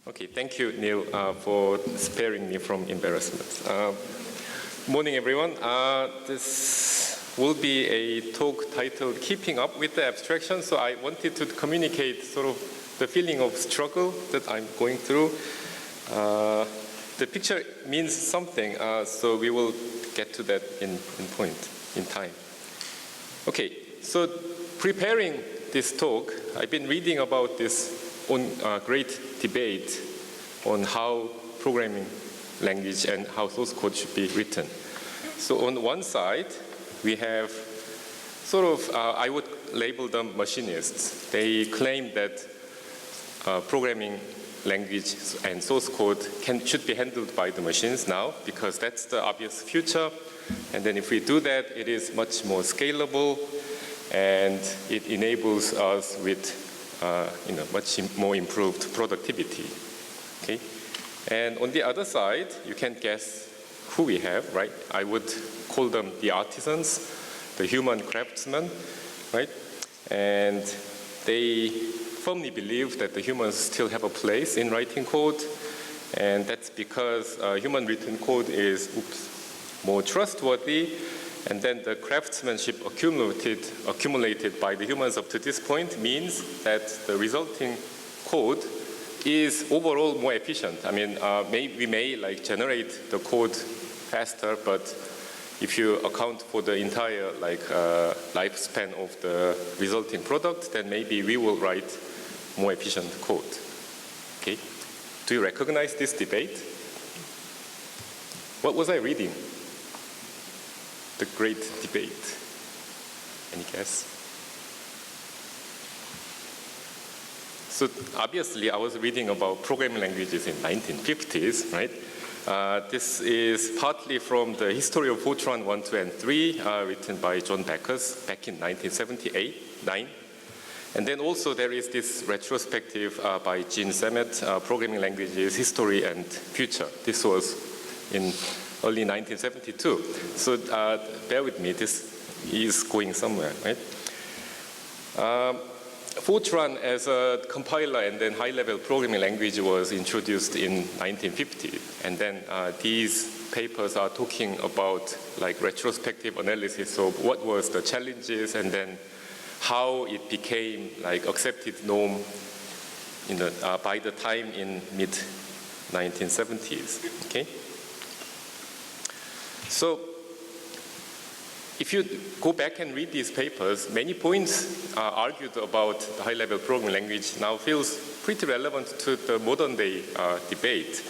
Okay, thank you, Neil, for sparing me from embarrassment. Morning, everyone. This will be a talk titled Keeping Up with the Abstraction. So I wanted to communicate sort of the feeling of struggle that I'm going through. The picture means something, so we will get to that in time. Okay, so preparing this talk, I've been reading about this great debate on how programming language and how source code should be written. So on one side, we have sort of, I would label them machinists. They claim that programming language and source code should be handled by the machines now, because that's the obvious future. And then if we do that, it is much more scalable, and it enables us with much more improved productivity. Okay, and on the other side, you can guess who we have, right? I would call them the artisans, the human craftsmen, right? And they firmly believe that the humans still have a place in writing code, and that's because human written code is more trustworthy, and then the craftsmanship accumulated by the humans up to this point means that the resulting code is overall more efficient. I mean, we may like generate the code faster, but if you account for the entire lifespan of the resulting product, then maybe we will write more efficient code. Okay, do you recognize this debate? What was I reading? The great debate. Any guess? So obviously, I was reading about programming languages in 1950s, right? This is partly from the History of Fortran 1, 2, and 3, written by John Backus back in 1978-9. And then also there is this retrospective by Gene Samet, Programming Languages, History and Future. This was in early 1972. So bear with me, this is going somewhere, right? Fortran as a compiler and then high-level programming language was introduced in 1950. And then these papers are talking about like retrospective analysis of what was the challenges and then how it became like accepted norm by the time in mid-1970s, okay? So if you go back and read these papers, many points argued about the high-level programming language now feels pretty relevant to the modern-day debate.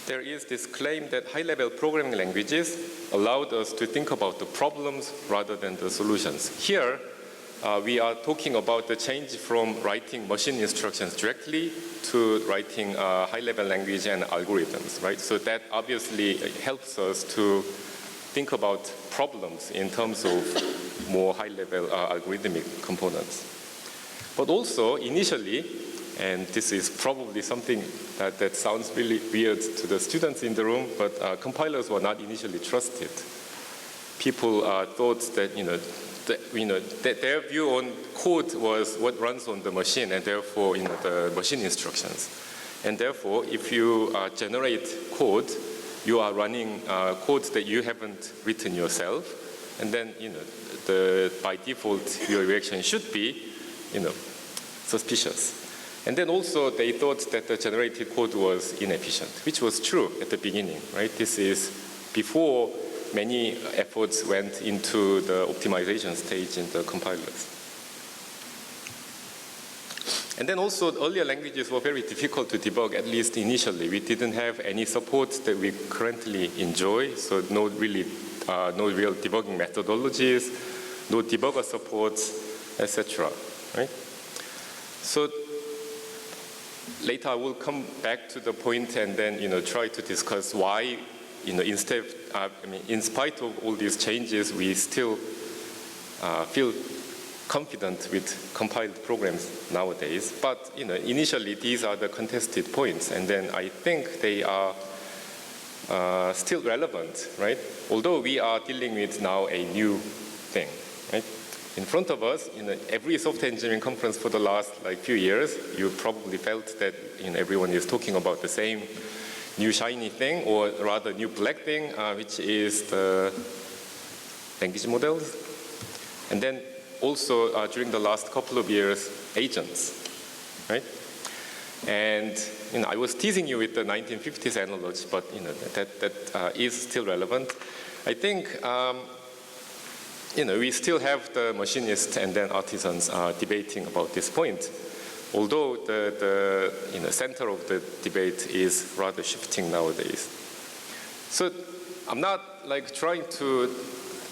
There is this claim that high-level programming languages allowed us to think about the problems rather than the solutions. Here, we are talking about the change from writing machine instructions directly to writing high-level language and algorithms, right? So that obviously helps us to think about problems in terms of more high-level algorithmic components. But also, initially, and this is probably something that sounds really weird to the students in the room, but compilers were not initially trusted. People thought that, that their view on code was what runs on the machine, and therefore, the machine instructions. And therefore, if you generate code, you are running code that you haven't written yourself, and then, by default, your reaction should be, suspicious. And then also, they thought that the generated code was inefficient, which was true at the beginning, right? This is before many efforts went into the optimization stage in the compilers. And then also, earlier languages were very difficult to debug, at least initially. We didn't have any support that we currently enjoy, so no real debugging methodologies, no debugger supports, etc. Right? So later I will come back to the point and then try to discuss why in spite of all these changes, we still feel confident with compiled programs nowadays. But initially these are the contested points, and then I think they are still relevant, right? Although we are dealing with now a new thing, right? in front of us, every software engineering conference for the last few years, you probably felt that everyone is talking about the same new shiny thing, or rather new black thing, which is the language models. And then also during the last couple of years, agents, right? And I was teasing you with the 1950s analogy, but that is still relevant. I think we still have the machinists and then artisans debating about this point, although the center of the debate is rather shifting nowadays. So I'm not trying to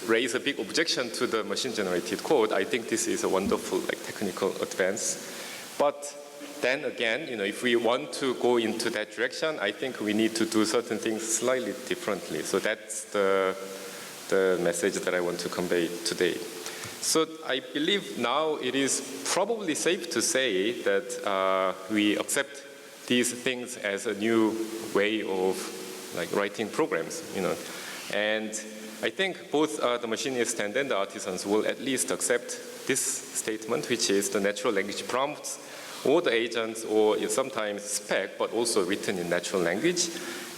raise a big objection to the machine-generated code. I think this is a wonderful technical advance. But then again, if we want to go into that direction, I think we need to do certain things slightly differently. So that's the message that I want to convey today. So I believe now it is probably safe to say that we accept these things as a new way of writing programs, And I think both the machinists and then the artisans will at least accept this statement, which is the natural language prompts or the agents, or sometimes spec, but also written in natural language,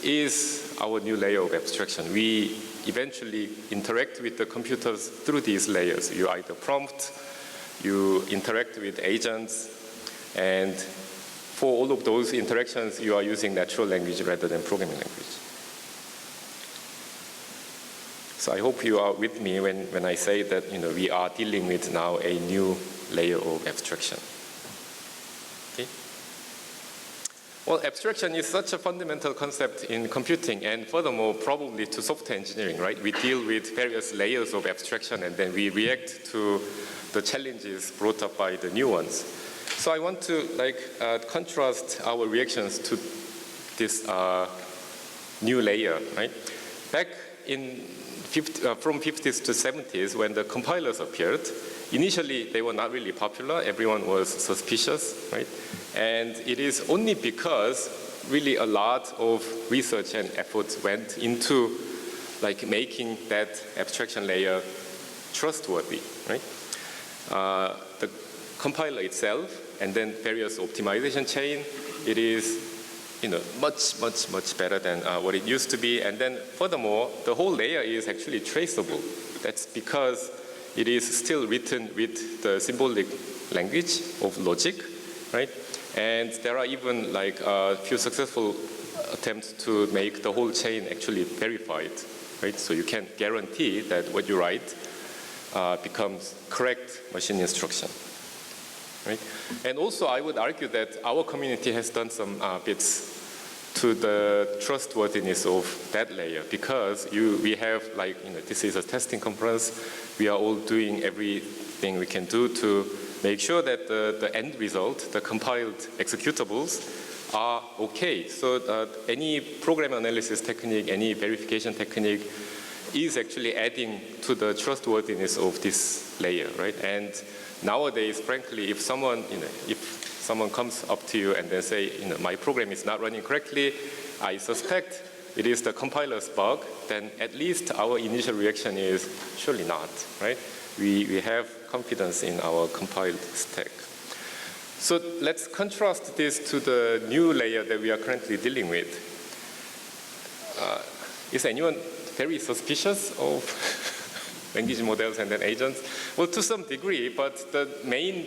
is our new layer of abstraction. We eventually interact with the computers through these layers. You either prompt, you interact with agents, and for all of those interactions, you are using natural language rather than programming language. So I hope you are with me when I say that we are dealing with now a new layer of abstraction. Okay? Well, abstraction is such a fundamental concept in computing, and furthermore, probably to software engineering, right? We deal with various layers of abstraction, and then we react to the challenges brought up by the new ones. So I want to contrast our reactions to this new layer, right? Back in from 50s to 70s, when the compilers appeared, initially they were not really popular. Everyone was suspicious, right? And it is only because really a lot of research and efforts went into making that abstraction layer trustworthy, right? The compiler itself and then various optimization chain, it is much better than what it used to be. And then furthermore, the whole layer is actually traceable. That's because it is still written with the symbolic language of logic, right? And there are even a few successful attempts to make the whole chain actually verified, right? So you can guarantee that what you write becomes correct machine instruction, right? And also I would argue that our community has done some bits to the trustworthiness of that layer, because we have this is a testing conference. We are all doing everything we can do to make sure that the end result, the compiled executables, are okay. So any program analysis technique, any verification technique is actually adding to the trustworthiness of this layer, right? And nowadays, frankly, if someone comes up to you and they say, my program is not running correctly, I suspect it is the compiler's bug, then at least our initial reaction is surely not, right? We have confidence in our compiled stack. So let's contrast this to the new layer that we are currently dealing with. Is anyone very suspicious of language models and then agents? Well, to some degree, but the main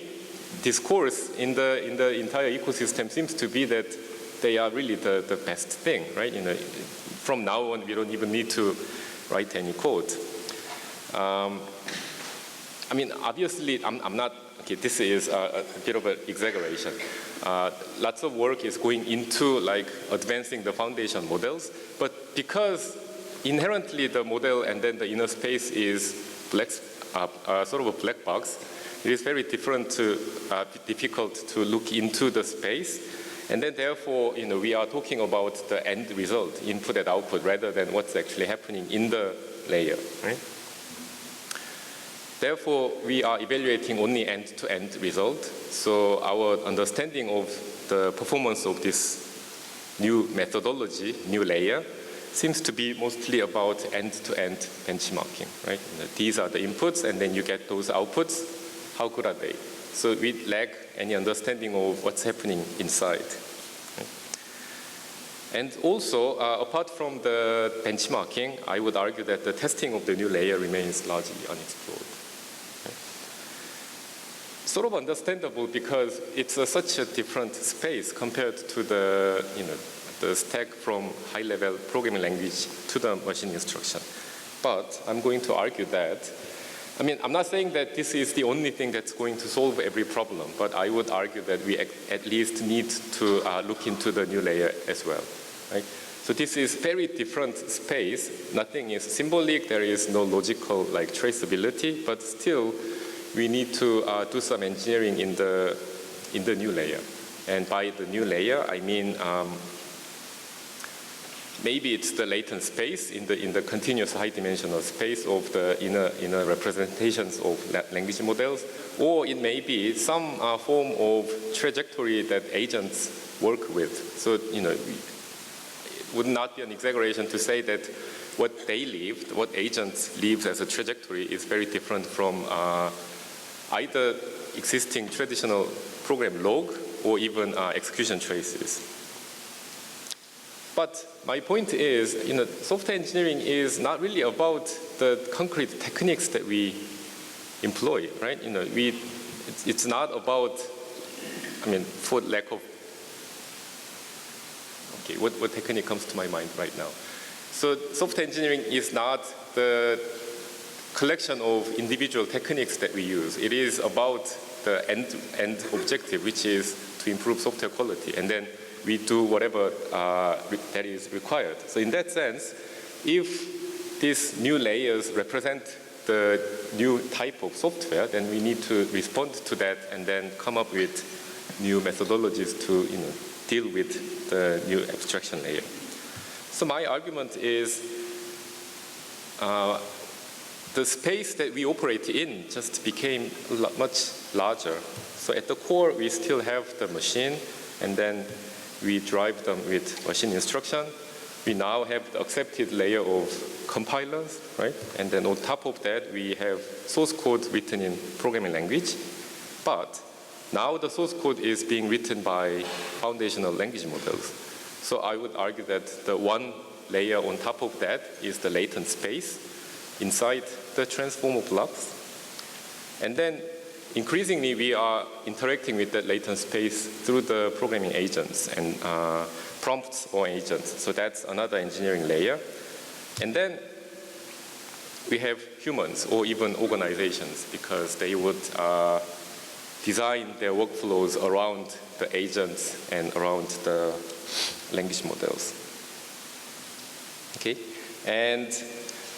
discourse in the entire ecosystem seems to be that they are really the best thing, right? From now on, we don't even need to write any code. I mean, obviously, I'm not, okay, this is a bit of an exaggeration. Lots of work is going into advancing the foundation models, but because inherently the model and then the inner space is sort of a black box, it is very difficult to look into the space. And then therefore, we are talking about the end result, input and output, rather than what's actually happening in the layer, right? Therefore, we are evaluating only end-to-end result. So our understanding of the performance of this new methodology, new layer, seems to be mostly about end-to-end benchmarking, right? These are the inputs, and then you get those outputs. How good are they? So we lack any understanding of what's happening inside. Right? And also, apart from the benchmarking, I would argue that the testing of the new layer remains largely unexplored. Right? Sort of understandable because it's such a different space compared to the, the stack from high-level programming language to the machine instruction. But I'm going to argue that, I'm not saying that this is the only thing that's going to solve every problem, but I would argue that we at least need to look into the new layer as well. Right? So this is very different space. Nothing is symbolic. There is no logical traceability, but still we need to do some engineering in the new layer. And by the new layer, I mean maybe it's the latent space in the continuous high-dimensional space of the inner representations of language models, or it may be some form of trajectory that agents work with. So, it would not be an exaggeration to say that what they lived, what agents lived as a trajectory is very different from either existing traditional program log or even execution traces. But my point is, software engineering is not really about the concrete techniques that we employ, right? It's not about, for lack of, okay, what technique comes to my mind right now? So software engineering is not the collection of individual techniques that we use. It is about the end objective, which is to improve software quality. And then we do whatever that is required. So in that sense, if these new layers represent the new type of software, then we need to respond to that and then come up with new methodologies to deal with the new abstraction layer. So my argument is the space that we operate in just became much larger. So at the core, we still have the machine, and then we drive them with machine instruction. We now have the accepted layer of compilers, right? And then on top of that, we have source code written in programming language. But now the source code is being written by foundational language models. So I would argue that the one layer on top of that is the latent space inside the transformer blocks. And then increasingly, we are interacting with that latent space through the programming agents and prompts or agents. So that's another engineering layer. And then we have humans or even organizations, because they would design their workflows around the agents and around the language models. Okay? And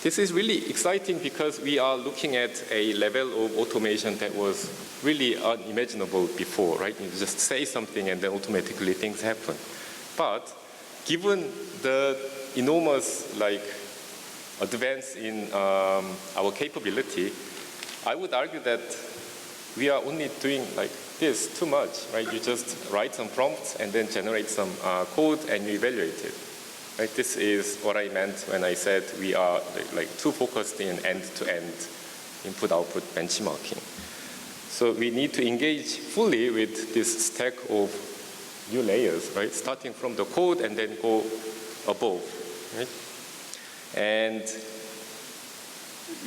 this is really exciting because we are looking at a level of automation that was really unimaginable before, right? You just say something and then automatically things happen. But given the enormous advance in our capability, I would argue that we are only doing this too much, right? You just write some prompts and then generate some code and you evaluate it. Right, this is what I meant when I said we are too focused in end-to-end input-output benchmarking. So we need to engage fully with this stack of new layers, right? Starting from the code and then go above, right? And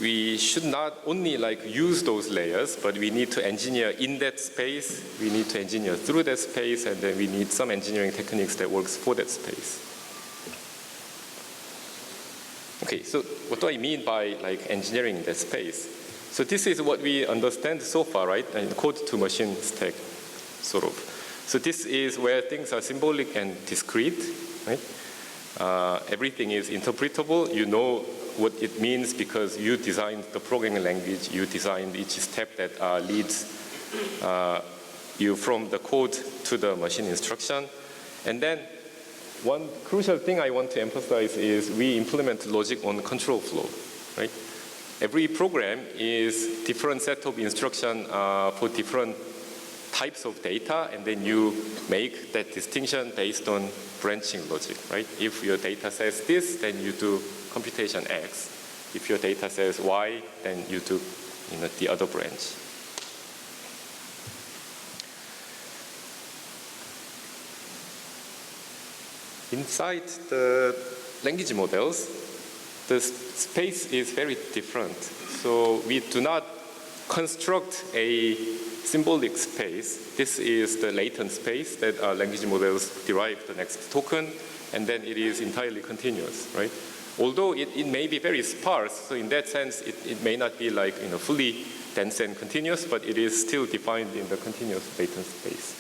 we should not only use those layers, but we need to engineer in that space. We need to engineer through that space, and then we need some engineering techniques that works for that space. Okay, so what do I mean by engineering that space? So this is what we understand so far, right? And code to machine stack, sort of. So this is where things are symbolic and discrete, right? Everything is interpretable. You know what it means because you designed the programming language. You designed each step that leads you from the code to the machine instruction. And then one crucial thing I want to emphasize is we implement logic on control flow, right? Every program is different set of instruction for different types of data, and then you make that distinction based on branching logic, right? If your data says this, then you do computation X. If your data says Y, then you do the other branch. Inside the language models, the space is very different. So we do not construct a symbolic space. This is the latent space that language models derive the next token, and then it is entirely continuous, right? Although it may be very sparse, so in that sense, it may not be like fully dense and continuous, but it is still defined in the continuous latent space.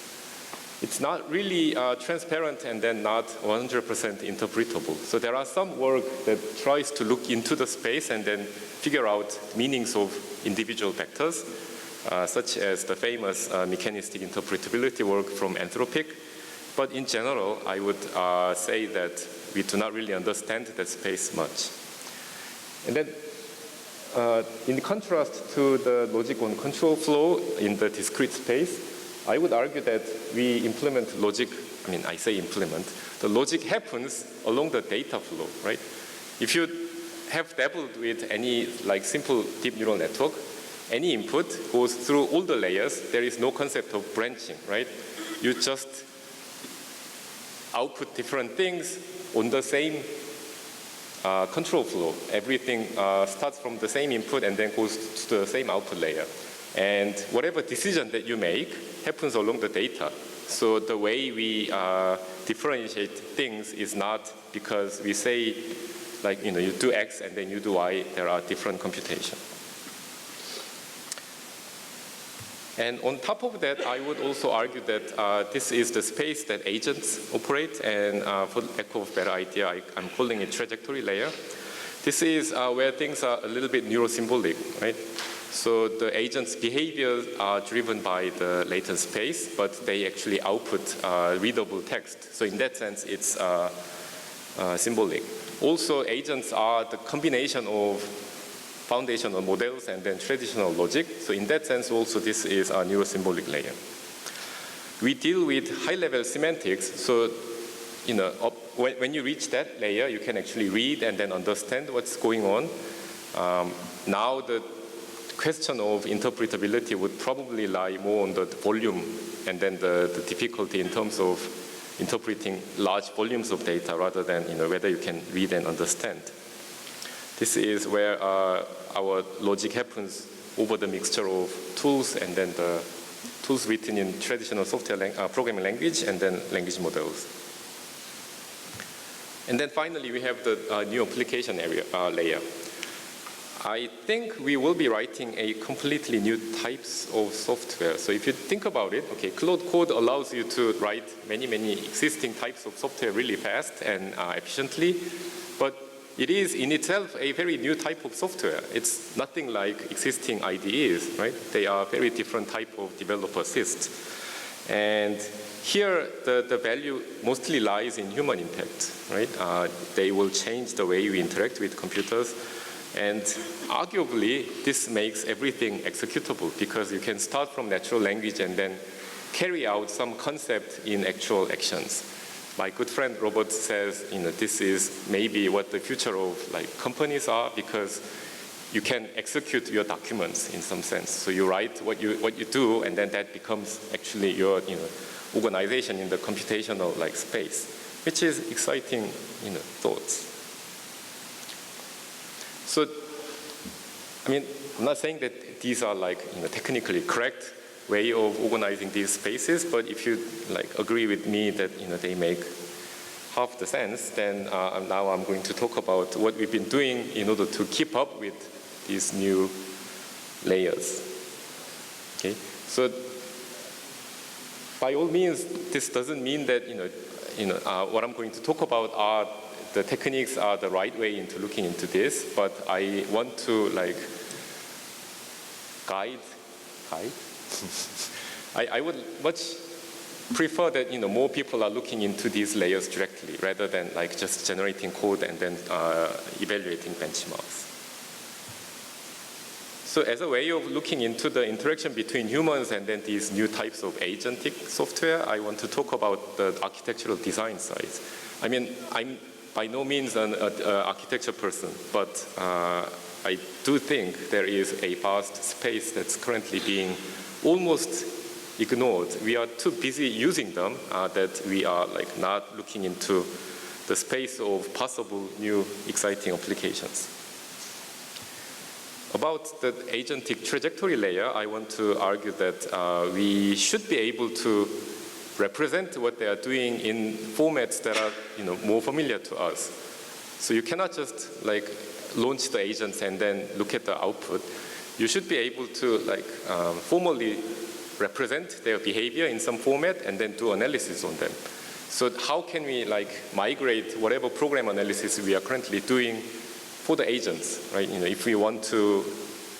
It's not really transparent and then not 100% interpretable. So there are some work that tries to look into the space and then figure out meanings of individual vectors, such as the famous mechanistic interpretability work from Anthropic. But in general, I would say that we do not really understand that space much. And then in contrast to the logic on control flow in the discrete space, I would argue that we implement logic, I say implement, the logic happens along the data flow, right? If you have dabbled with any simple deep neural network, any input goes through all the layers. There is no concept of branching, right? You just output different things on the same control flow. Everything starts from the same input and then goes to the same output layer. And whatever decision that you make happens along the data. So the way we differentiate things is not because we say, you do X and then you do Y, there are different computations. And on top of that, I would also argue that this is the space that agents operate, and for lack of a better idea, I'm calling it trajectory layer. This is where things are a little bit neurosymbolic, right? So the agent's behaviors are driven by the latent space, but they actually output readable text. So in that sense, it's symbolic. Also, agents are the combination of foundational models and then traditional logic. So in that sense, also, this is a neurosymbolic layer. We deal with high-level semantics. So, when you reach that layer, you can actually read and then understand what's going on. Now, the question of interpretability would probably lie more on the volume and then the difficulty in terms of interpreting large volumes of data rather than whether you can read and understand. This is where our logic happens over the mixture of tools and then the tools written in traditional software programming language and then language models. And then finally, we have the new application area, layer. I think we will be writing a completely new types of software. So if you think about it, okay, Claude Code allows you to write many existing types of software really fast and efficiently, but it is in itself a very new type of software. It's nothing like existing IDEs, right? They are very different type of developer assist. And here, the value mostly lies in human impact, right? They will change the way we interact with computers. And arguably, this makes everything executable because you can start from natural language and then carry out some concept in actual actions. My good friend Robert says, this is maybe what the future of companies are because you can execute your documents in some sense. So you write what you do, and then that becomes actually your organization in the computational space, which is exciting thoughts. So, I'm not saying that these are technically correct way of organizing these spaces, but if you agree with me that they make half the sense, then now I'm going to talk about what we've been doing in order to keep up with these new layers. Okay, so by all means, this doesn't mean that what I'm going to talk about are the techniques are the right way into looking into this, but I want to guide. I would much prefer that more people are looking into these layers directly rather than just generating code and then evaluating benchmarks. So So as a way of looking into the interaction between humans and then these new types of agentic software, I want to talk about the architectural design side. I mean, I'm by no means an architecture person, but I do think there is a vast space that's currently being almost ignored. We are too busy using them that we are like not looking into the space of possible new exciting applications. About the agentic trajectory layer, I want to argue that we should be able to represent what they are doing in formats that are more familiar to us. So you cannot just like launch the agents and then look at the output. You should be able to like formally represent their behavior in some format and then do analysis on them. So how can we like migrate whatever program analysis we are currently doing for the agents, right? If we want to,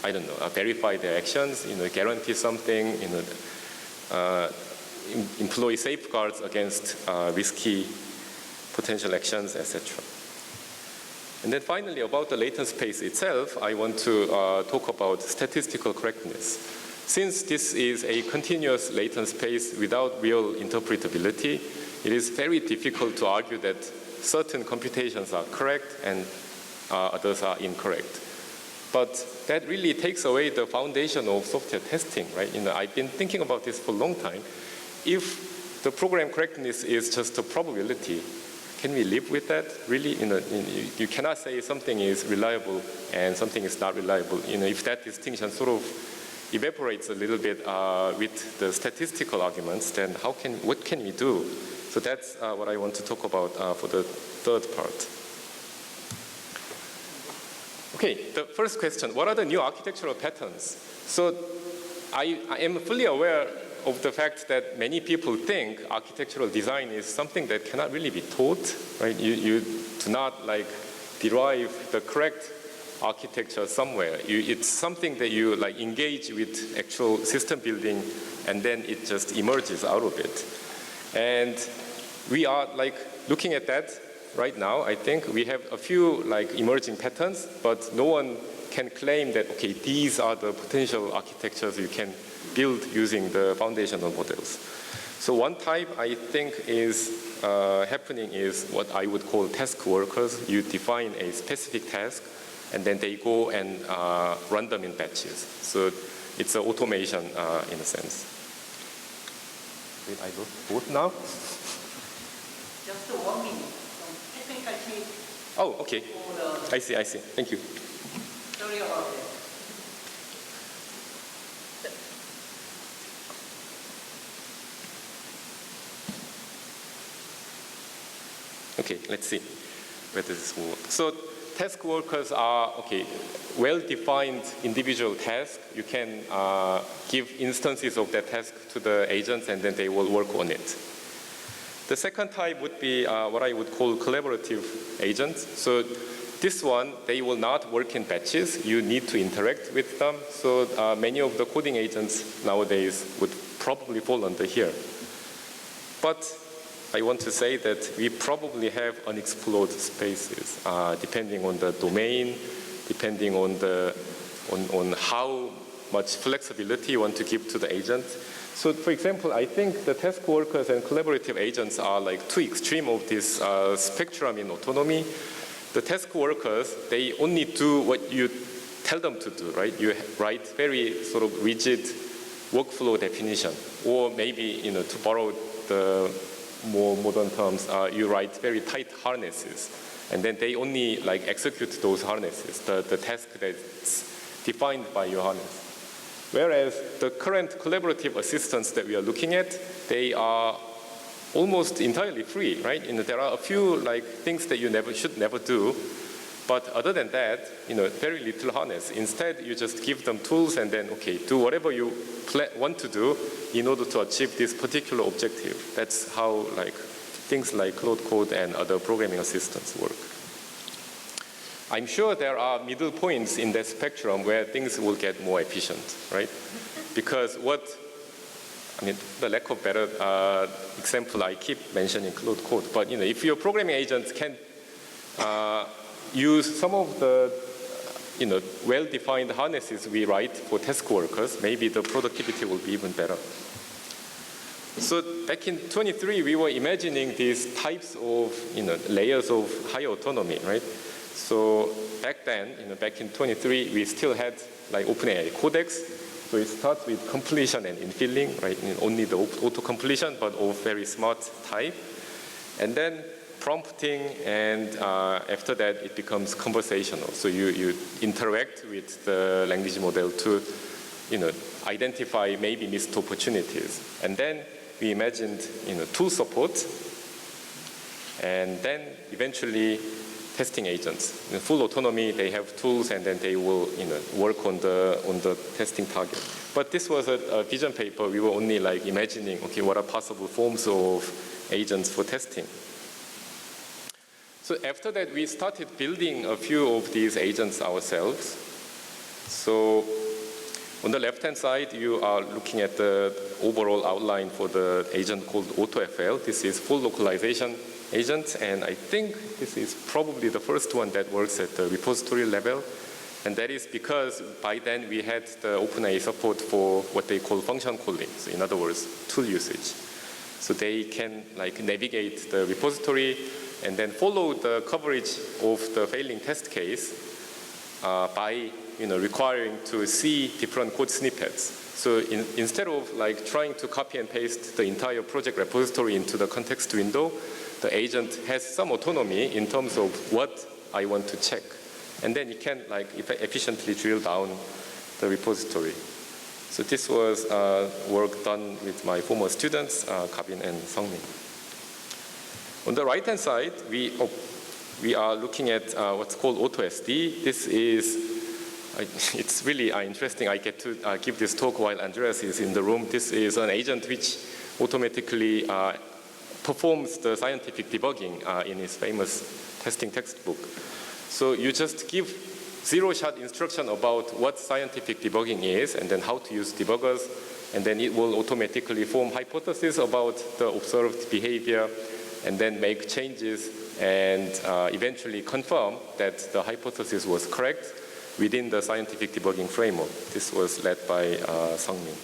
I don't know, verify their actions, guarantee something, employ safeguards against risky potential actions, etc. And then finally, about the latent space itself, I want to talk about statistical correctness. Since this is a continuous latent space without real interpretability, it is very difficult to argue that certain computations are correct and others are incorrect. But that really takes away the foundation of software testing, right? I've been thinking about this for a long time. If the program correctness is just a probability, can we live with that? Really, you cannot say something is reliable and something is not reliable. If that distinction sort of evaporates a little bit with the statistical arguments, then what can we do? So that's what I want to talk about for the third part. Okay, the first question, what are the new architectural patterns? So I am fully aware of the fact that many people think architectural design is something that cannot really be taught, right? You do not like derive the correct architecture somewhere. It's something that you like engage with actual system building and then it just emerges out of it. And we are like looking at that right now. I think we have a few like emerging patterns, but no one can claim that, okay, these are the potential architectures you can build using the foundational models. So one type I think is happening is what I would call task workers. You define a specific task and then they go and run them in batches. So it's an automation in a sense. Did I vote now? Just 1 minute. Technical tip. Oh, okay. I see. Thank you. Sorry about that. Okay, let's see whether this will work. So task workers are, well-defined individual tasks. You can give instances of that task to the agents and then they will work on it. The second type would be what I would call collaborative agents. So this one, they will not work in batches. You need to interact with them. So many of the coding agents nowadays would probably fall under here. But I want to say that we probably have unexplored spaces, depending on the domain, depending on how much flexibility you want to give to the agent. So for example, I think the task workers and collaborative agents are like two extremes of this spectrum in autonomy. The task workers, they only do what you tell them to do, right? You write very sort of rigid workflow definition, or maybe, to borrow the more modern terms, you write very tight harnesses, and then they only like execute those harnesses, the task that's defined by your harness. Whereas the current collaborative assistants that we are looking at, they are almost entirely free, right? There are a few like things that you should never do, but other than that, very little harness. Instead, you just give them tools and then, do whatever you want to do in order to achieve this particular objective. That's how things like Claude Code and other programming assistants work. I'm sure there are middle points in that spectrum where things will get more efficient, right? Because the lack of better example, I keep mentioning Claude Code, but if your programming agents can use some of the well-defined harnesses we write for task workers, maybe the productivity will be even better. So back in 23, we were imagining these types of layers of higher autonomy, right? So back then, back in 23, we still had like OpenAI Codex. So it starts with completion and infilling, right? Only the auto-completion, but of very smart type. And then prompting, and after that, it becomes conversational. So you interact with the language model to, identify maybe missed opportunities. And then we imagined, tool support, and then eventually testing agents. Full autonomy, they have tools, and then they will, work on the testing target. But this was a vision paper. We were only like imagining, okay, what are possible forms of agents for testing? So after that, we started building a few of these agents ourselves. So on the left-hand side, you are looking at the overall outline for the agent called AutoFL. This is full localization agent, and I think this is probably the first one that works at the repository level. And that is because by then we had the OpenAI support for what they call function calling. So in other words, tool usage. So they can like navigate the repository and then follow the coverage of the failing test case by requiring to see different code snippets. So instead of like trying to copy and paste the entire project repository into the context window, the agent has some autonomy in terms of what I want to check. And then it can like efficiently drill down the repository. So this was work done with my former students, Gabin and Seungmin. On the right-hand side, we are looking at what's called AutoSD. This is, it's really interesting. I get to give this talk while Andreas is in the room. This is an agent which automatically performs the scientific debugging in his famous testing textbook. So you just give zero-shot instruction about what scientific debugging is and then how to use debuggers, and then it will automatically form hypotheses about the observed behavior and then make changes and eventually confirm that the hypothesis was correct within the scientific debugging framework. This was led by Seungmin.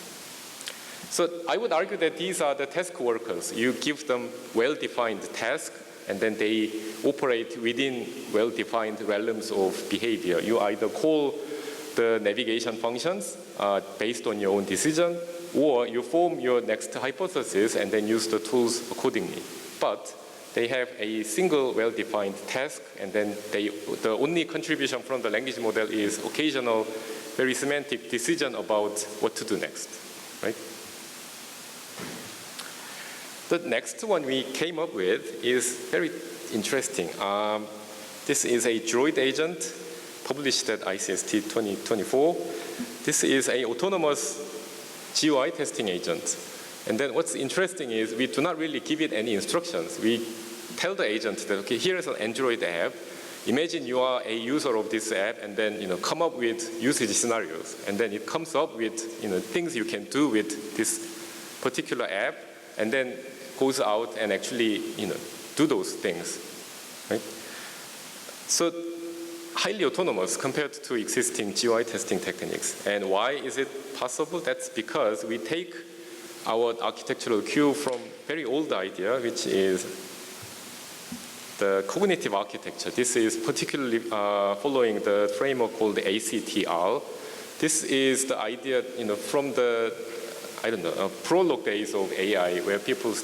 So I would argue that these are the task workers. You give them well-defined tasks, and then they operate within well-defined realms of behavior. You either call the navigation functions based on your own decision, or you form your next hypothesis and then use the tools accordingly. But they have a single well-defined task, and then the only contribution from the language model is occasional, very semantic decision about what to do next, right? The next one we came up with is very interesting. This is a droid agent published at ICST 2024. This is an autonomous GUI testing agent. And then what's interesting is we do not really give it any instructions. We tell the agent that, okay, here is an Android app. Imagine you are a user of this app, and then come up with usage scenarios. And then it comes up with things you can do with this particular app, and then goes out and actually do those things, right? So highly autonomous compared to existing GUI testing techniques. And why is it possible? That's because we take our architectural cue from very old idea, which is the cognitive architecture. This is particularly following the framework called the ACTR. This is the idea from the prologue days of AI, where people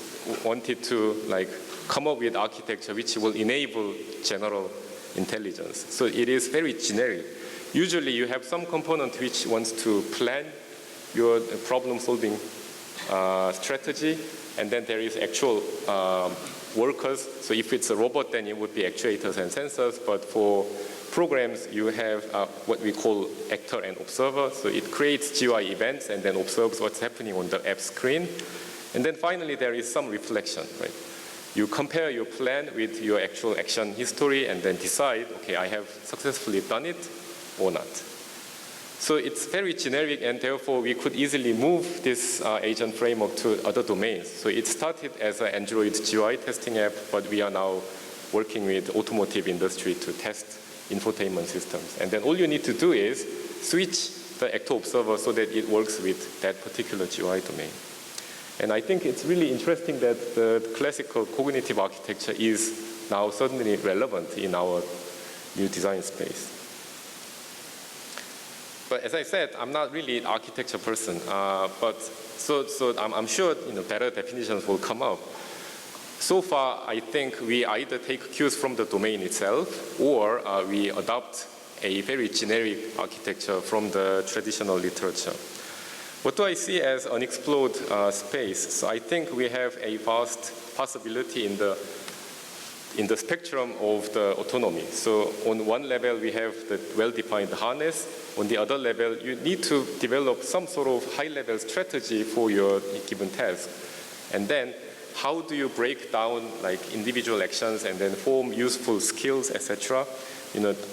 wanted to come up with architecture which will enable general intelligence. So it is very generic. Usually you have some component which wants to plan your problem-solving strategy, and then there is actual workers. So if it's a robot, then it would be actuators and sensors. But for programs, you have what we call actor and observer. So it creates GUI events and then observes what's happening on the app screen. And then finally, there is some reflection, right? You compare your plan with your actual action history and then decide, okay, I have successfully done it or not. So it's very generic, and therefore we could easily move this agent framework to other domains. So it started as an Android GUI testing app, but we are now working with automotive industry to test infotainment systems. And then all you need to do is switch the actor observer so that it works with that particular GUI domain. And I think it's really interesting that the classical cognitive architecture is now suddenly relevant in our new design space. But as I said, I'm not really an architecture person, so I'm sure better definitions will come up. So far, I think we either take cues from the domain itself, or we adopt a very generic architecture from the traditional literature. What do I see as unexplored space? So I think we have a vast possibility in the spectrum of the autonomy. So on one level, we have the well-defined harness. On the other level, you need to develop some sort of high-level strategy for your given task. And then, how do you break down like individual actions and then form useful skills, etc.?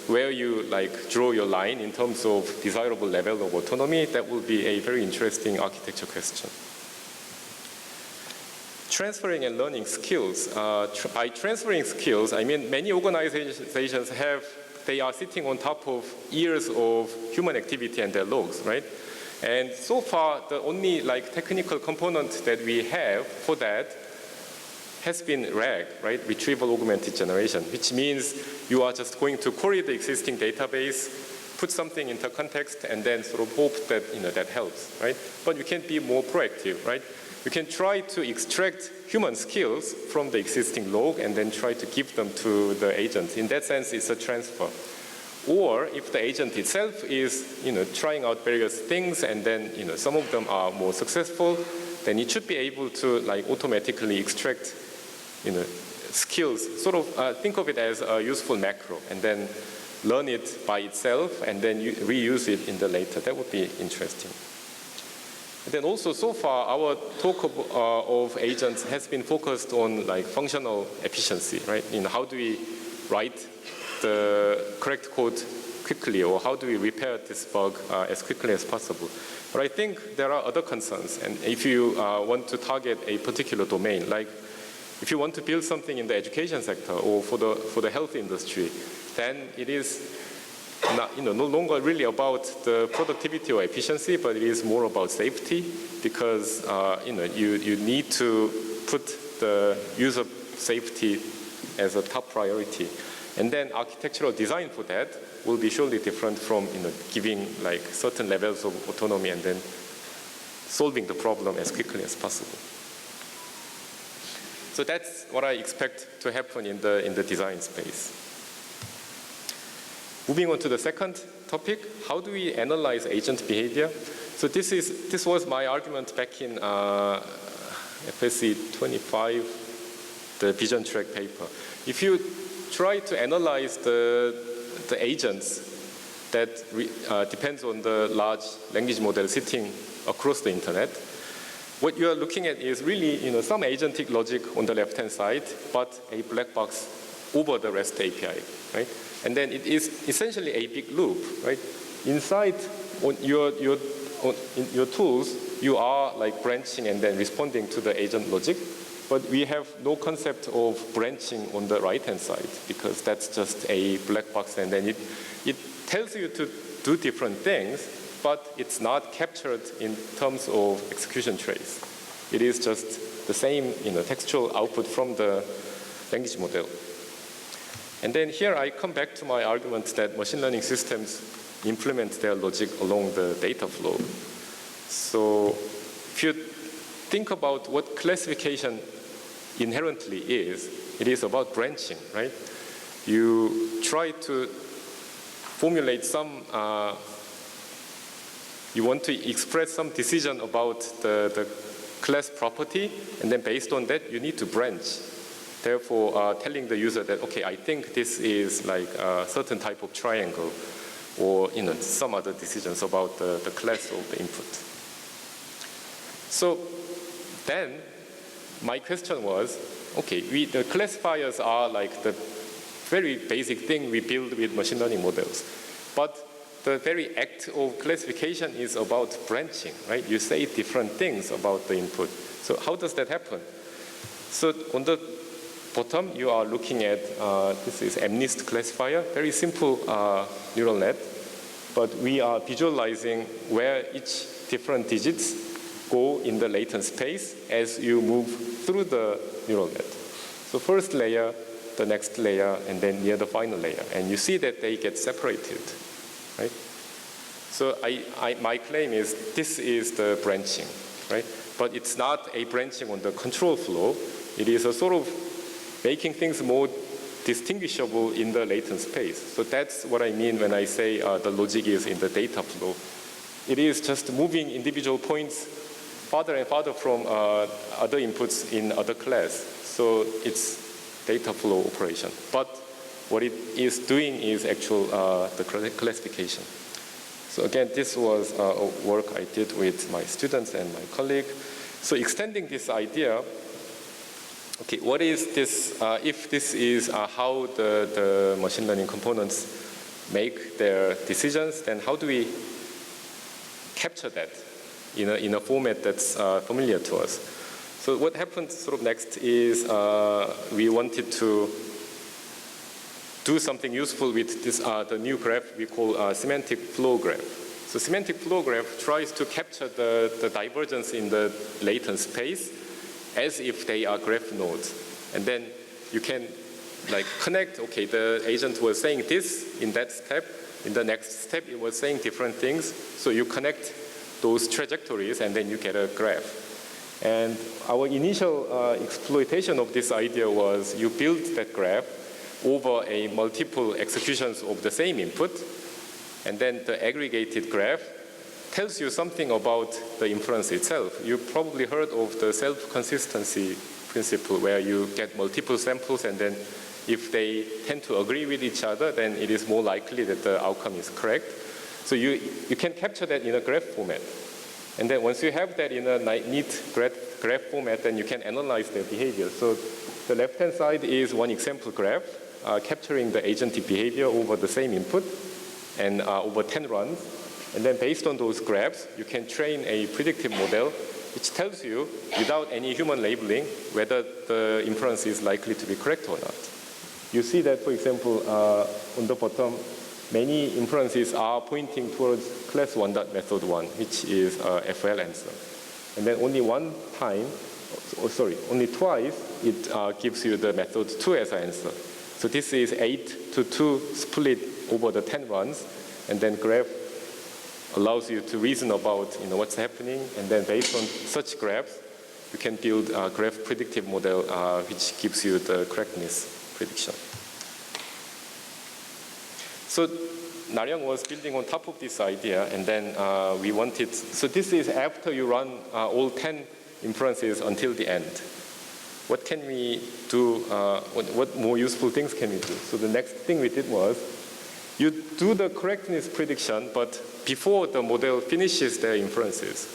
Where you like draw your line in terms of desirable level of autonomy, that will be a very interesting architecture question. Transferring and learning skills. By transferring skills, I mean many organizations they are sitting on top of years of human activity and their logs, right? And so far, the only like technical component that we have for that has been RAG, right? Retrieval Augmented Generation, which means you are just going to query the existing database, put something into context, and then sort of hope that that helps, right? But you can be more proactive, right? You can try to extract human skills from the existing log and then try to give them to the agent. In that sense, it's a transfer. Or if the agent itself is trying out various things and then some of them are more successful, then it should be able to like automatically extract skills. Sort of think of it as a useful macro and then learn it by itself and then reuse it in the later. That would be interesting. And then also, so far, our talk of agents has been focused on like functional efficiency, right? How do we write the correct code quickly, or how do we repair this bug as quickly as possible? But I think there are other concerns, and if you want to target a particular domain, like if you want to build something in the education sector or for the health industry, then it is no longer really about the productivity or efficiency, but it is more about safety, because you need to put the user safety as a top priority. And then architectural design for that will be surely different from giving like certain levels of autonomy and then solving the problem as quickly as possible. So that's what I expect to happen in the design space. Moving on to the second topic, how do we analyze agent behavior? So this was my argument back in FSC 25, the vision track paper. If you try to analyze the agents that depends on the large language model sitting across the internet, what you are looking at is really some agentic logic on the left-hand side, but a black box over the REST API, right? And then it is essentially a big loop, right? Inside your tools, you are like branching and then responding to the agent logic, but we have no concept of branching on the right-hand side, because that's just a black box, and then it tells you to do different things, but it's not captured in terms of execution trace. It is just the same textual output from the language model. And then here I come back to my argument that machine learning systems implement their logic along the data flow. So if you think about what classification inherently is, it is about branching, right? You try to formulate some, you want to express some decision about the class property, and then based on that, you need to branch. Therefore, telling the user that, okay, I think this is like a certain type of triangle, or some other decisions about the class of the input. So then, my question was, okay, the classifiers are like the very basic thing we build with machine learning models. But the very act of classification is about branching, right? You say different things about the input. So how does that happen? So on the bottom, you are looking at, this is MNIST classifier, very simple neural net, but we are visualizing where each different digits go in the latent space as you move through the neural net. So first layer, the next layer, and then near the final layer. And you see that they get separated, right? So my claim is this is the branching, right? But it's not a branching on the control flow. It is a sort of making things more distinguishable in the latent space. So that's what I mean when I say the logic is in the data flow. It is just moving individual points farther and farther from other inputs in other class. So it's data flow operation. But what it is doing is actual the classification. So again, this was a work I did with my students and my colleague. So extending this idea, okay, what is this, if this is how the machine learning components make their decisions, then how do we capture that in a format that's familiar to us? So what happened sort of next is we wanted to do something useful with this, the new graph we call semantic flow graph. So semantic flow graph tries to capture the divergence in the latent space as if they are graph nodes. And then you can like connect, okay, the agent was saying this in that step, in the next step it was saying different things. So you connect those trajectories and then you get a graph. And our initial exploitation of this idea was you build that graph over a multiple executions of the same input, and then the aggregated graph tells you something about the inference itself. You probably heard of the self-consistency principle where you get multiple samples and then if they tend to agree with each other, then it is more likely that the outcome is correct. So you can capture that in a graph format. And then once you have that in a neat graph format, then you can analyze their behavior. So the left-hand side is one example graph, capturing the agentic behavior over the same input and over 10 runs. And then based on those graphs, you can train a predictive model which tells you, without any human labeling, whether the inference is likely to be correct or not. You see that, for example, on the bottom, many inferences are pointing towards class 1 method 1, which is FL answer. And then only one time, only twice, it gives you the method 2 as an answer. So this is 8 to 2 split over the 10 runs, and then graph allows you to reason about what's happening, and then based on such graphs, you can build a graph predictive model which gives you the correctness prediction. So Daejeon was building on top of this idea, and then we wanted, so this is after you run all 10 inferences until the end. What can we do, what more useful things can we do? So the next thing we did was, you do the correctness prediction, but before the model finishes their inferences.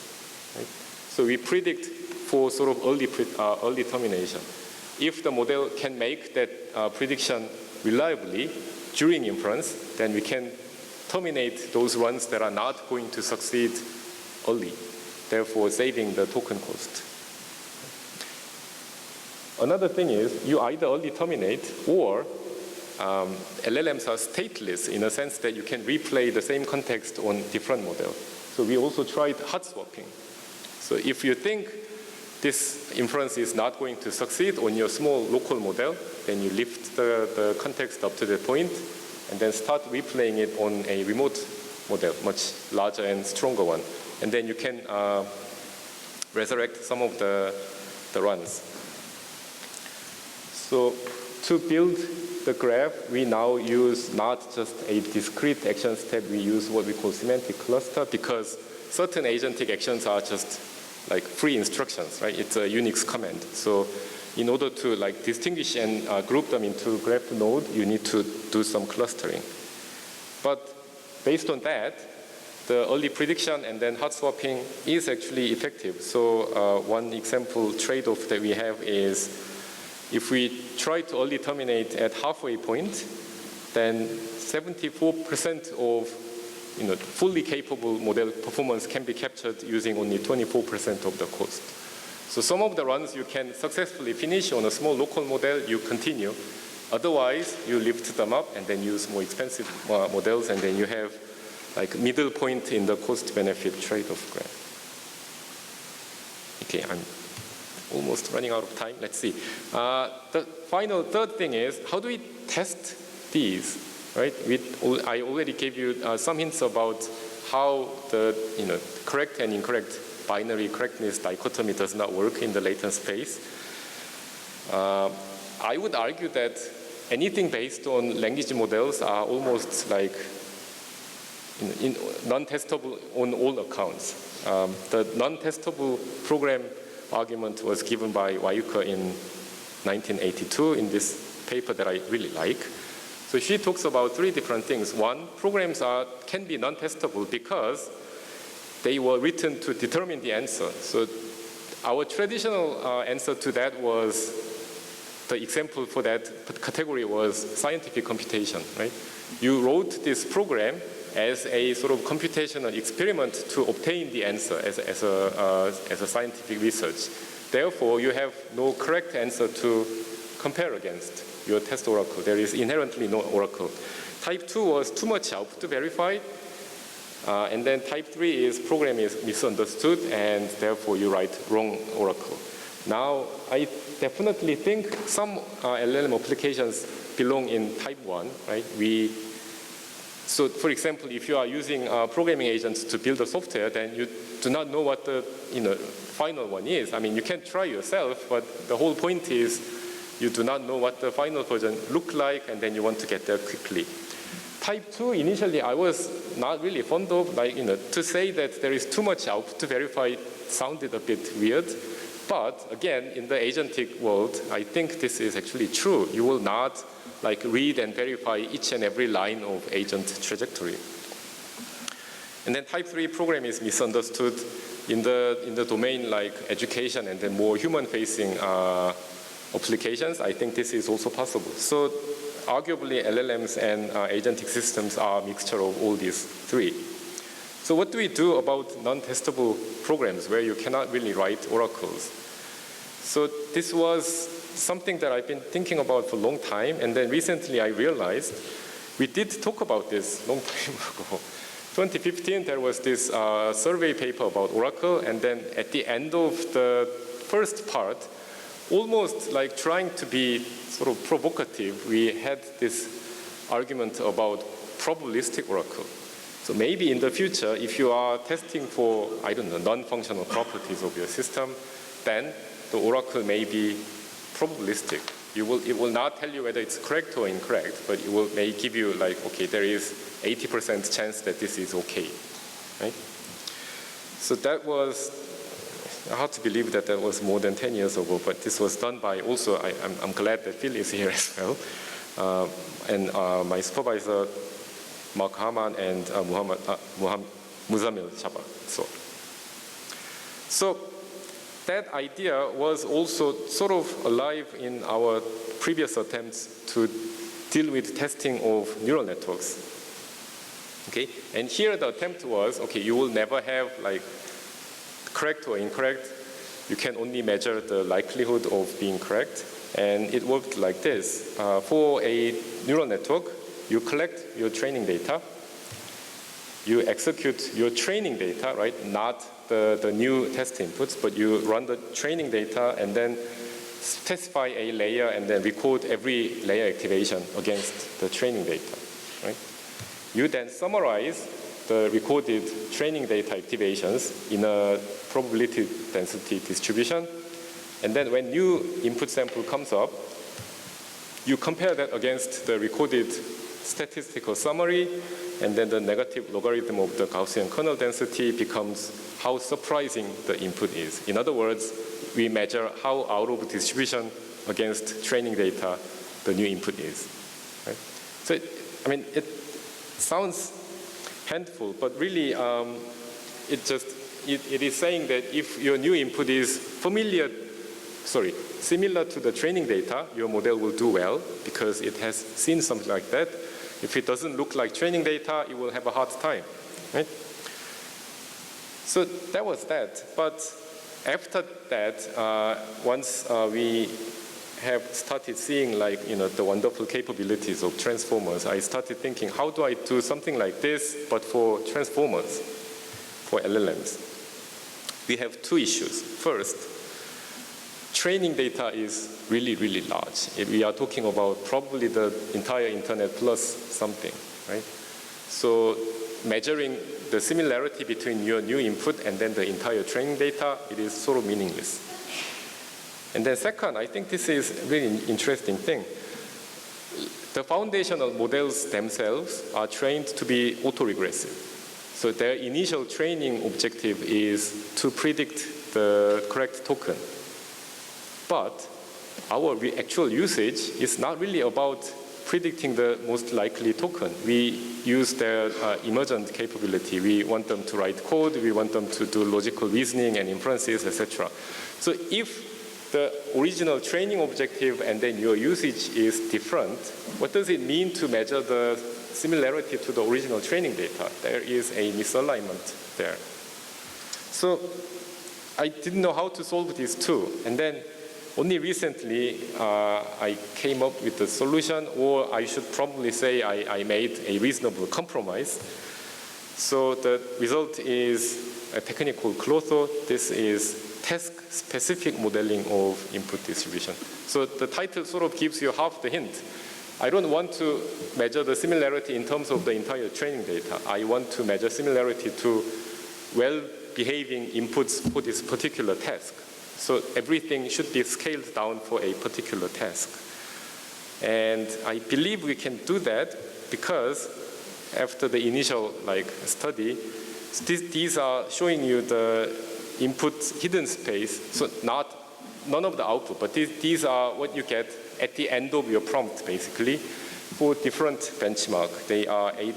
Right? So we predict for sort of early termination. If the model can make that prediction reliably during inference, then we can terminate those runs that are not going to succeed early, therefore saving the token cost. Another thing is you either early terminate or LLMs are stateless in a sense that you can replay the same context on different models. So we also tried hot swapping. So if you think this inference is not going to succeed on your small local model, then you lift the context up to the point and then start replaying it on a remote model, much larger and stronger one. And then you can resurrect some of the runs. So to build the graph, we now use not just a discrete action step, we use what we call semantic cluster, because certain agentic actions are just like free instructions, right? It's a Unix command. So in order to like distinguish and group them into graph node, you need to do some clustering. But based on that, the early prediction and then hot swapping is actually effective. So one example trade-off that we have is if we try to early terminate at halfway point, then 74% of fully capable model performance can be captured using only 24% of the cost. So some of the runs you can successfully finish on a small local model, you continue. Otherwise, you lift them up and then use more expensive models, and then you have like middle point in the cost-benefit trade-off graph. Okay, I'm almost running out of time. Let's see. The final third thing is, how do we test these, right? I already gave you some hints about how the correct and incorrect binary correctness dichotomy does not work in the latent space. I would argue that anything based on language models are almost like non-testable on all accounts. The non-testable program argument was given by Wayuka in 1982 in this paper that I really like. So she talks about three different things. One, programs can be non-testable because they were written to determine the answer. So our traditional answer to that was, the example for that category was scientific computation, right? You wrote this program as a sort of computational experiment to obtain the answer as a scientific research. Therefore, you have no correct answer to compare against your test oracle. There is inherently no oracle. Type 2 was too much output to verify. And then type 3 is program is misunderstood, and therefore you write wrong oracle. Now, I definitely think some LLM applications belong in type 1, right? So for example, if you are using programming agents to build a software, then you do not know what the final one is. I mean, you can try yourself, but the whole point is you do not know what the final version look like, and then you want to get there quickly. Type 2, initially I was not really fond of, to say that there is too much output to verify sounded a bit weird. But again, in the agentic world, I think this is actually true. You will not read and verify each and every line of agent trajectory. And then type 3 program is misunderstood in the domain like education and then more human-facing applications. I think this is also possible. So arguably, LLMs and agentic systems are a mixture of all these three. So what do we do about non-testable programs where you cannot really write oracles? So this was something that I've been thinking about for a long time, and then recently I realized we did talk about this a long time ago. 2015, there was this survey paper about Oracle, and then at the end of the first part, almost like trying to be sort of provocative, we had this argument about probabilistic Oracle. So maybe in the future, if you are testing for, I don't know, non-functional properties of your system, then the Oracle may be probabilistic. It will not tell you whether it's correct or incorrect, but it may give you okay, there is 80% chance that this is okay, right? So that was hard to believe that was more than 10 years ago, but this was done by also, I'm glad that Phil is here as well, and my supervisor, Mark Harman, and Muzamil Chaba. So that idea was also sort of alive in our previous attempts to deal with testing of neural networks. Okay, and here the attempt was, okay, you will never have correct or incorrect. You can only measure the likelihood of being correct. And it worked like this. For a neural network, you collect your training data. You execute your training data, right? Not the new test inputs, but you run the training data and then specify a layer and then record every layer activation against the training data, right? You then summarize the recorded training data activations in a probability density distribution. And then when new input sample comes up, you compare that against the recorded statistical summary, and then the negative logarithm of the Gaussian kernel density becomes how surprising the input is. In other words, we measure how out of distribution against training data the new input is. Right? So, it sounds handful, but really it is saying that if your new input is similar to the training data, your model will do well because it has seen something like that. If it doesn't look like training data, it will have a hard time, right? So that was that. But after that, once we have started seeing like, the wonderful capabilities of transformers, I started thinking, how do I do something like this, but for transformers, for LLMs? We have two issues. First, training data is really, really large. We are talking about probably the entire internet plus something, right? So measuring the similarity between your new input and then the entire training data, it is sort of meaningless. And then second, I think this is a really interesting thing. The foundational models themselves are trained to be autoregressive. So their initial training objective is to predict the correct token. But our actual usage is not really about predicting the most likely token. We use their emergent capability. We want them to write code. We want them to do logical reasoning and inferences, etc. So if the original training objective and then your usage is different, what does it mean to measure the similarity to the original training data? There is a misalignment there. So I didn't know how to solve these two. And then only recently I came up with a solution, or I should probably say I made a reasonable compromise. So the result is a technique called Clotho. This is task-specific modeling of input distribution. So the title sort of gives you half the hint. I don't want to measure the similarity in terms of the entire training data. I want to measure similarity to well-behaving inputs for this particular task. So everything should be scaled down for a particular task. And I believe we can do that because after the initial study, these are showing you the input hidden space, so none of the output, but these are what you get at the end of your prompt, basically, for different benchmarks. They are 8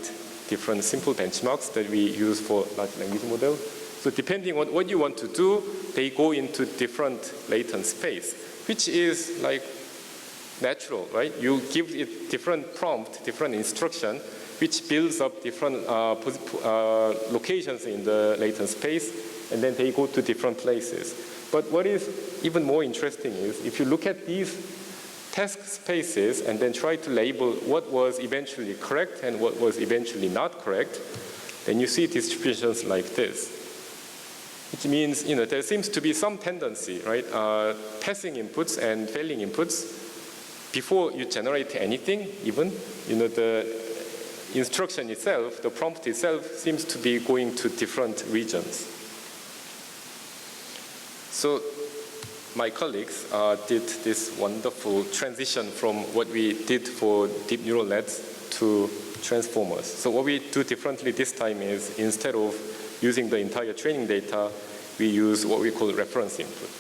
different simple benchmarks that we use for large language model. So depending on what you want to do, they go into different latent space, which is natural, right? You give it different prompt, different instruction, which builds up different locations in the latent space, and then they go to different places. But what is even more interesting is if you look at these task spaces and then try to label what was eventually correct and what was eventually not correct, then you see distributions like this. Which means, there seems to be some tendency, right? Passing inputs and failing inputs before you generate anything, even, the instruction itself, the prompt itself seems to be going to different regions. So my colleagues did this wonderful transition from what we did for deep neural nets to transformers. So what we do differently this time is instead of using the entire training data, we use what we call reference input.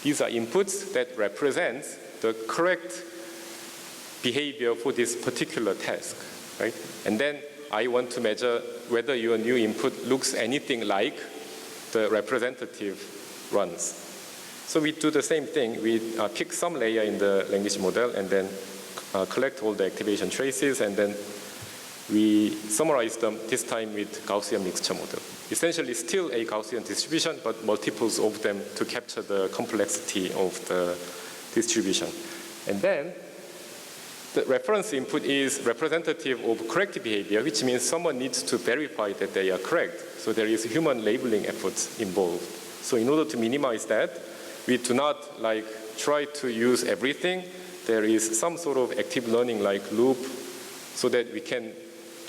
These are inputs that represent the correct behavior for this particular task, right? And then I want to measure whether your new input looks anything like the representative runs. So we do the same thing. We pick some layer in the language model and then collect all the activation traces, and then we summarize them, this time with Gaussian mixture model. Essentially still a Gaussian distribution, but multiples of them to capture the complexity of the distribution. And then the reference input is representative of correct behavior, which means someone needs to verify that they are correct. So there is human labeling efforts involved. So in order to minimize that, we do not try to use everything. There is some sort of active learning loop so that we can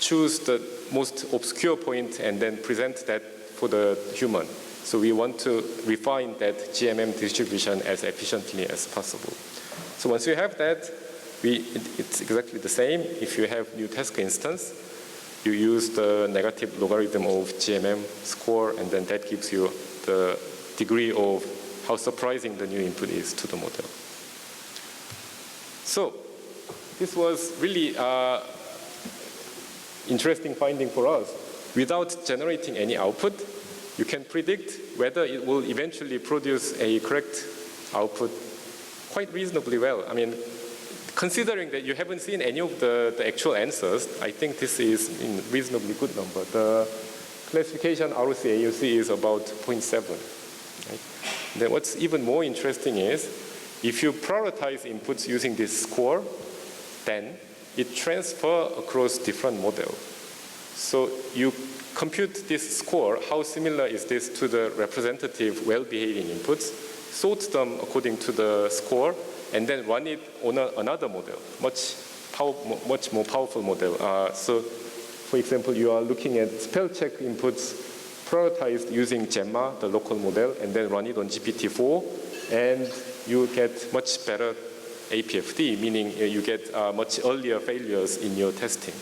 choose the most obscure point and then present that for the human. So we want to refine that GMM distribution as efficiently as possible. So once you have that, it's exactly the same. If you have new task instance, you use the negative logarithm of GMM score, and then that gives you the degree of how surprising the new input is to the model. So this was really interesting finding for us. Without generating any output, you can predict whether it will eventually produce a correct output quite reasonably well. I mean, considering that you haven't seen any of the actual answers, I think this is a reasonably good number. The classification ROC AUC is about 0.7. Right? Then what's even more interesting is, if you prioritize inputs using this score, then it transfers across different models. So you compute this score, how similar is this to the representative well-behaving inputs, sort them according to the score, and then run it on another model, much more powerful model. So, for example, you are looking at spell check inputs prioritized using Gemma, the local model, and then run it on GPT-4, and you get much better APFD, meaning you get much earlier failures in your testing.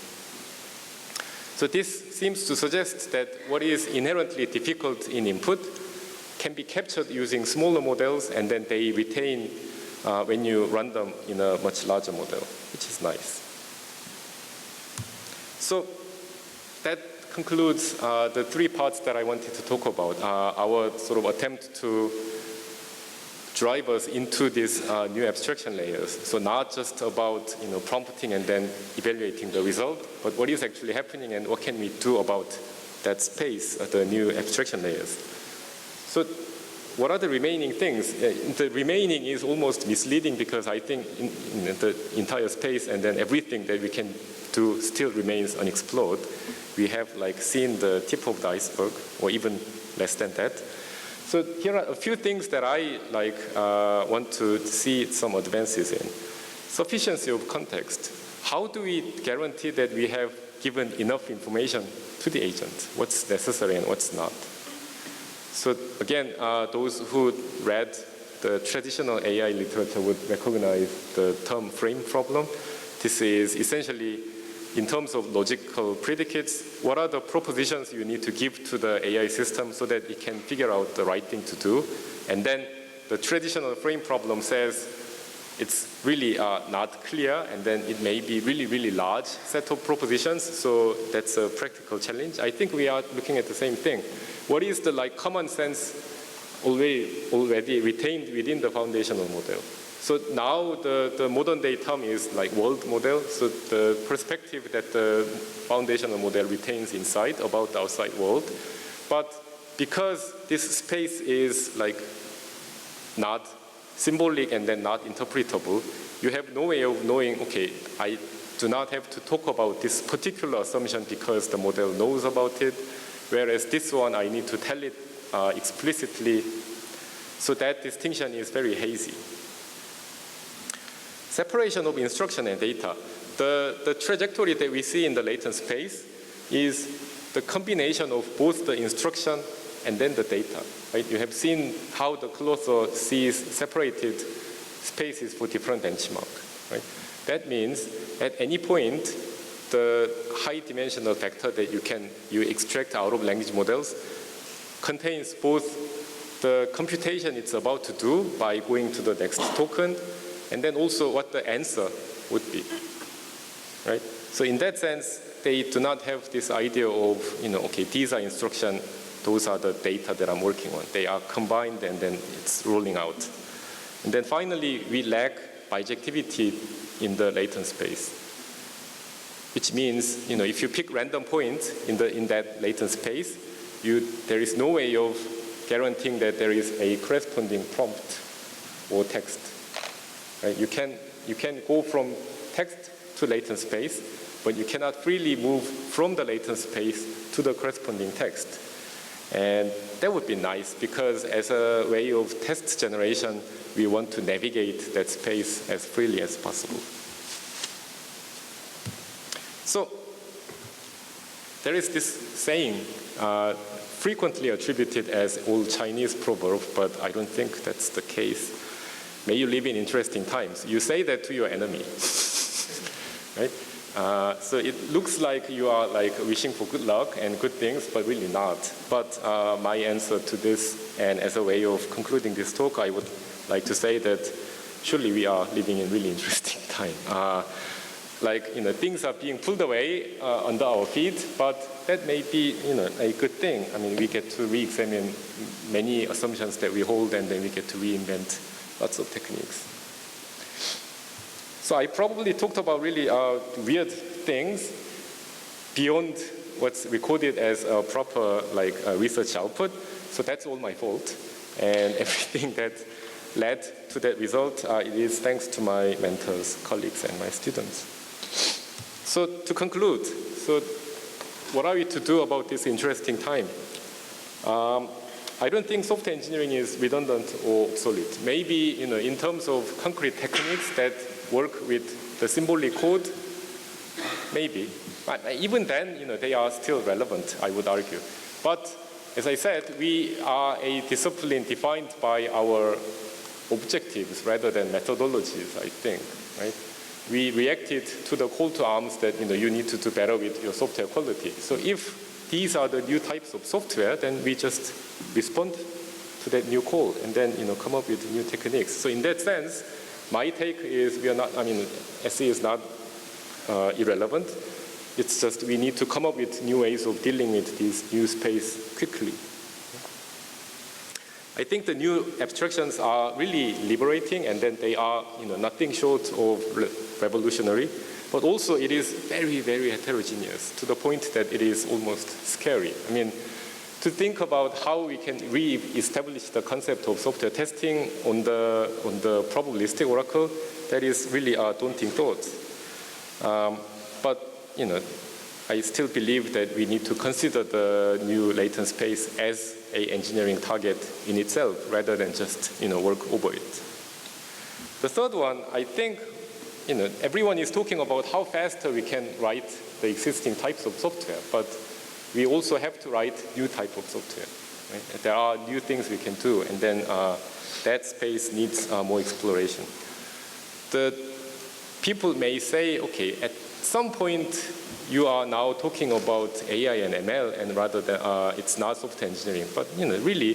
So this seems to suggest that what is inherently difficult in input can be captured using smaller models, and then they retain when you run them in a much larger model, which is nice. So that concludes the three parts that I wanted to talk about. Our sort of attempt to drive us into these new abstraction layers. So not just about prompting and then evaluating the result, but what is actually happening and what can we do about that space, the new abstraction layers. So what are the remaining things? The remaining is almost misleading because I think in the entire space and then everything that we can do still remains unexplored. We have seen the tip of the iceberg, or even less than that. So here are a few things that I want to see some advances in. Sufficiency of context. How do we guarantee that we have given enough information to the agent? What's necessary and what's not? So again, those who read the traditional AI literature would recognize the term frame problem. This is essentially, in terms of logical predicates, what are the propositions you need to give to the AI system so that it can figure out the right thing to do? And then the traditional frame problem says it's really not clear, and then it may be really, really large set of propositions, so that's a practical challenge. I think we are looking at the same thing. What is the common sense already retained within the foundational model? So now the modern day term is world model. So the perspective that the foundational model retains inside about the outside world. But because this space is not symbolic and then not interpretable, you have no way of knowing, okay, I do not have to talk about this particular assumption because the model knows about it, whereas this one I need to tell it explicitly. So that distinction is very hazy. Separation of instruction and data. The trajectory that we see in the latent space is the combination of both the instruction and then the data. Right? You have seen how the cursor sees separated spaces for different benchmarks. Right? That means at any point, the high-dimensional vector that you extract out of language models contains both the computation it's about to do by going to the next token, and then also what the answer would be, right? So in that sense, they do not have this idea of, okay, these are instruction, those are the data that I'm working on. They are combined and then it's rolling out. And then finally, we lack bijectivity in the latent space, which means, if you pick random points in that latent space, there is no way of guaranteeing that there is a corresponding prompt or text. Right? You can go from text to latent space, but you cannot freely move from the latent space to the corresponding text. And that would be nice, because as a way of text generation, we want to navigate that space as freely as possible. So there is this saying, frequently attributed as old Chinese proverb, but I don't think that's the case. May you live in interesting times. You say that to your enemy, right? So it looks like you are wishing for good luck and good things, but really not. But my answer to this, and as a way of concluding this talk, I would like to say that surely we are living in really interesting time. Things are being pulled away under our feet, but that may be, a good thing. I mean, we get to re-examine many assumptions that we hold, and then we get to reinvent lots of techniques. So I probably talked about really weird things beyond what's recorded as a proper research output. So that's all my fault. And everything that led to that result, it is thanks to my mentors, colleagues, and my students. So to conclude, so what are we to do about this interesting time? I don't think software engineering is redundant or obsolete. Maybe in terms of concrete techniques that work with the symbolic code, maybe. But even then, they are still relevant, I would argue. But as I said, we are a discipline defined by our objectives rather than methodologies, I think, right? We reacted to the call to arms that you need to do better with your software quality. So if these are the new types of software, then we just respond to that new call and then come up with new techniques. So in that sense, my take is SE is not irrelevant. It's just we need to come up with new ways of dealing with this new space quickly. I think the new abstractions are really liberating, and then they are nothing short of revolutionary, but also it is very, very heterogeneous to the point that it is almost scary. I mean, to think about how we can re-establish the concept of software testing on the probabilistic oracle, that is really a daunting thought. But I still believe that we need to consider the new latent space as an engineering target in itself, rather than just work over it. The third one, I think, everyone is talking about how faster we can write the existing types of software, but we also have to write new type of software. Right? There are new things we can do, and then that space needs more exploration. The people may say, okay, at some point you are now talking about AI and ML, and rather than it's not software engineering. But really,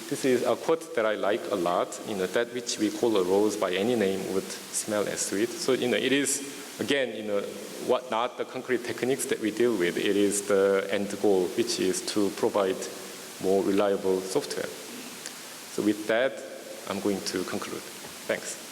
this is a quote that I like a lot. That which we call a rose by any name would smell as sweet. So it is again, not the concrete techniques that we deal with. It is the end goal, which is to provide more reliable software. So with that, I'm going to conclude. Thanks.